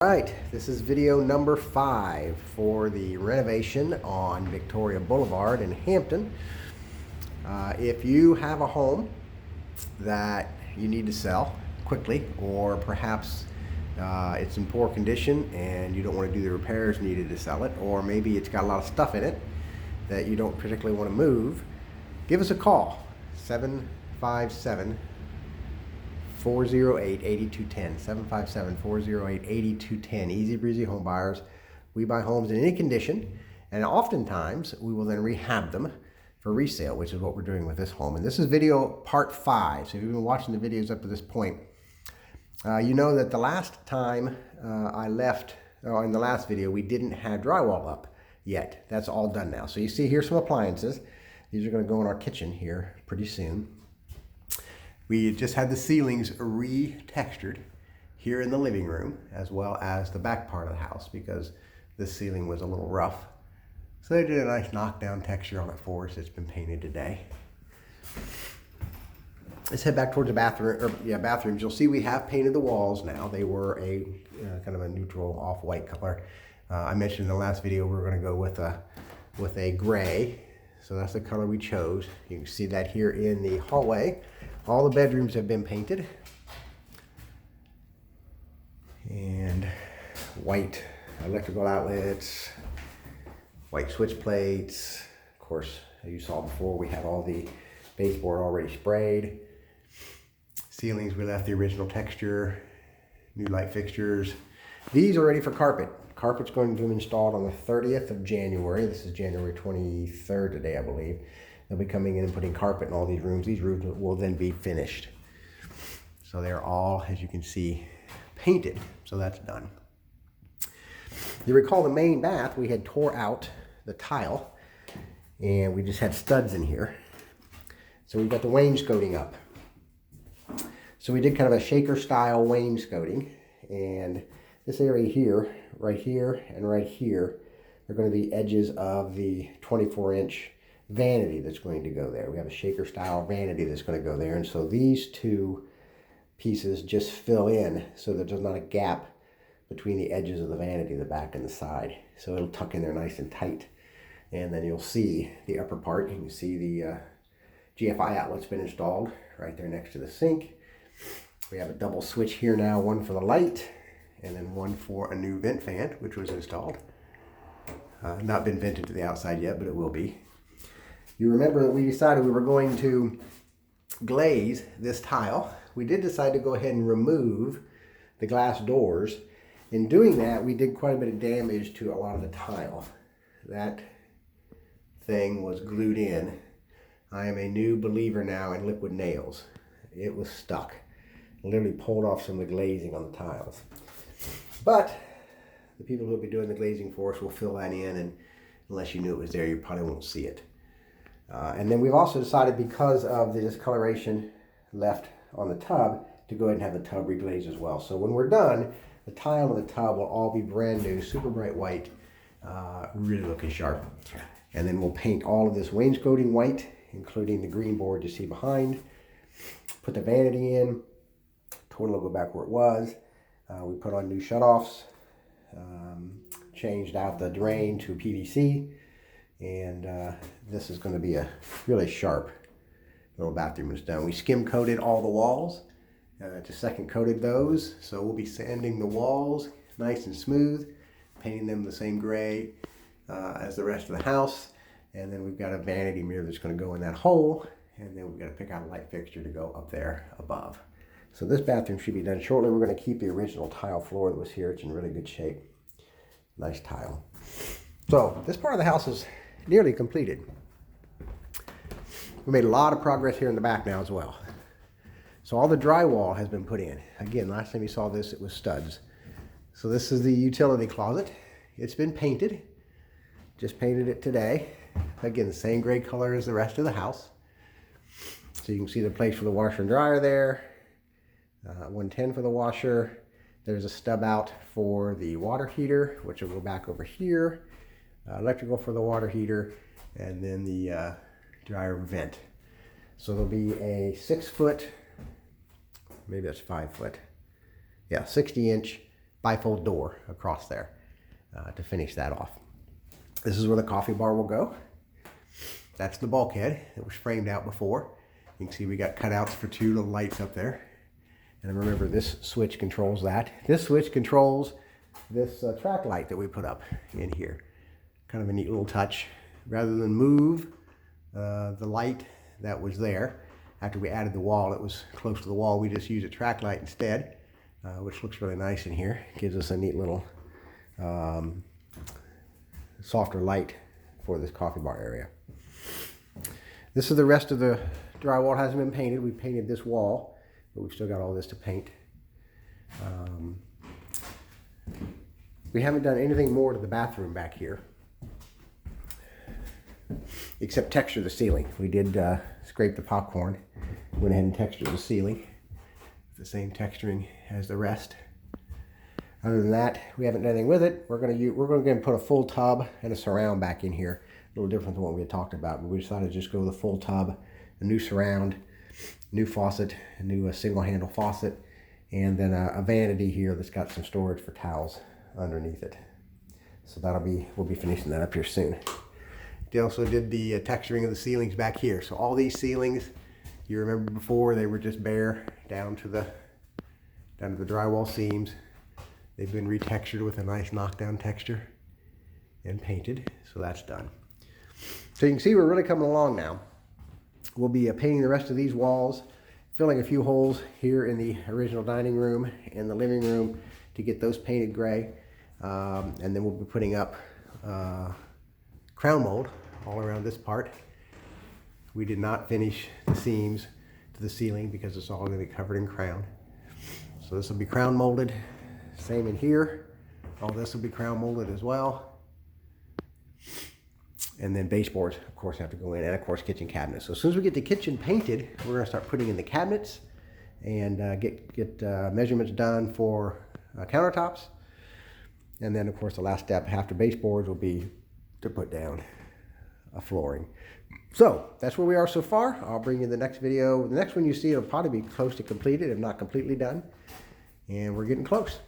All right, this is video number 5 for the renovation on Victoria Boulevard in Hampton. If you have a home that you need to sell quickly, or perhaps it's in poor condition and you don't want to do the repairs needed to sell it, or maybe it's got a lot of stuff in it that you don't particularly want to move, give us a call, 757-408-8210, 757-408-8210. Easy breezy home buyers. We buy homes in any condition, and oftentimes we will then rehab them for resale, which is what we're doing with this home. And this is video part 5. So if you've been watching the videos up to this point, you know that the last time in the last video, we didn't have drywall up yet. That's all done now. So you see here some appliances. These are going to go in our kitchen here pretty soon. We just had the ceilings re-textured here in the living room, as well as the back part of the house, because this ceiling was a little rough. So they did a nice knockdown texture on it for us. It's been painted today. Let's head back towards the bathrooms. You'll see we have painted the walls now. They were a kind of a neutral off-white color. I mentioned in the last video we were going to go with a gray. So that's the color we chose. You can see that here in the hallway. All the bedrooms have been painted. And white electrical outlets, white switch plates. Of course, as you saw before, we had all the baseboard already sprayed. Ceilings, we left the original texture. New light fixtures. These are ready for carpet. Carpet's going to be installed on the 30th of January. This is January 23rd today, I believe. They'll be coming in and putting carpet in all these rooms. These rooms will then be finished. So they're all, as you can see, painted. So that's done. You recall the main bath, we had tore out the tile and we just had studs in here. So we've got the wainscoting up. So we did kind of a shaker style wainscoting, and this area here, right here, and right here are going to be edges of the 24-inch vanity that's going to go there. We have a shaker style vanity that's going to go there, and so these two pieces just fill in so that there's not a gap between the edges of the vanity, the back and the side. So it'll tuck in there nice and tight, and then you'll see the upper part. You can see the GFI outlet's been installed right there next to the sink. We have a double switch here now, one for the light and then one for a new vent fan, which was installed. Not been vented to the outside yet, but it will be. You remember that we decided we were going to glaze this tile. We did decide to go ahead and remove the glass doors. In doing that, we did quite a bit of damage to a lot of the tile. That thing was glued in. I am a new believer now in liquid nails. It was stuck. Literally pulled off some of the glazing on the tiles. But the people who will be doing the glazing for us will fill that in, and unless you knew it was there, you probably won't see it. And then we've also decided, because of the discoloration left on the tub, to go ahead and have the tub reglazed as well. So when we're done, the tile and the tub will all be brand new, super bright white, really looking sharp. And then we'll paint all of this wainscoting white, including the green board you see behind. Put the vanity in. Total will go back where it was. We put on new shutoffs, changed out the drain to PVC, and this is going to be a really sharp little bathroom when it's done. We skim coated all the walls, to second coated those, so we'll be sanding the walls nice and smooth, painting them the same gray as the rest of the house, and then we've got a vanity mirror that's going to go in that hole, and then we've got to pick out a light fixture to go up there above. So this bathroom should be done shortly. We're going to keep the original tile floor that was here. It's in really good shape. Nice tile. So this part of the house is nearly completed. We made a lot of progress here in the back now as well. So all the drywall has been put in. Again, last time you saw this, it was studs. So this is the utility closet. It's been painted. Just painted it today. Again, the same gray color as the rest of the house. So you can see the place for the washer and dryer there. 110 for the washer. There's a stub out for the water heater, which will go back over here. Electrical for the water heater, and then the dryer vent. So there'll be a 6 foot, maybe that's 5 foot. Yeah, 60-inch bifold door across there to finish that off. This is where the coffee bar will go. That's the bulkhead that was framed out before. You can see we got cutouts for 2 little lights up there. And remember, this switch controls that. This switch controls this track light that we put up in here. Kind of a neat little touch. Rather than move the light that was there, after we added the wall, it was close to the wall, we just used a track light instead, which looks really nice in here. Gives us a neat little softer light for this coffee bar area. This is the rest of the drywall. It hasn't been painted. We painted this wall, but we've still got all this to paint. We haven't done anything more to the bathroom back here, except texture the ceiling. We did scrape the popcorn, went ahead and textured the ceiling. The same texturing as the rest. Other than that, we haven't done anything with it. We're going to put a full tub and a surround back in here. A little different than what we had talked about, but we decided to just go with a full tub, a new surround, new faucet, a new single handle faucet, and then a vanity here that's got some storage for towels underneath it. So we'll be finishing that up here soon. They also did the texturing of the ceilings back here. So all these ceilings, you remember before, they were just bare down to the drywall seams. They've been retextured with a nice knockdown texture and painted. So that's done. So you can see we're really coming along now. We'll be painting the rest of these walls, filling a few holes here in the original dining room and the living room to get those painted gray. And then we'll be putting up crown mold all around this part. We did not finish the seams to the ceiling because it's all going to be covered in crown. So this will be crown molded. Same in here. All this will be crown molded as well. And then baseboards, of course, have to go in, and of course kitchen cabinets. So as soon as we get the kitchen painted, we're going to start putting in the cabinets and get measurements done for countertops. And then of course the last step after baseboards will be to put down a flooring. So that's where we are so far. I'll bring you the next video. The next one you see will probably be close to completed, if not completely done. And we're getting close.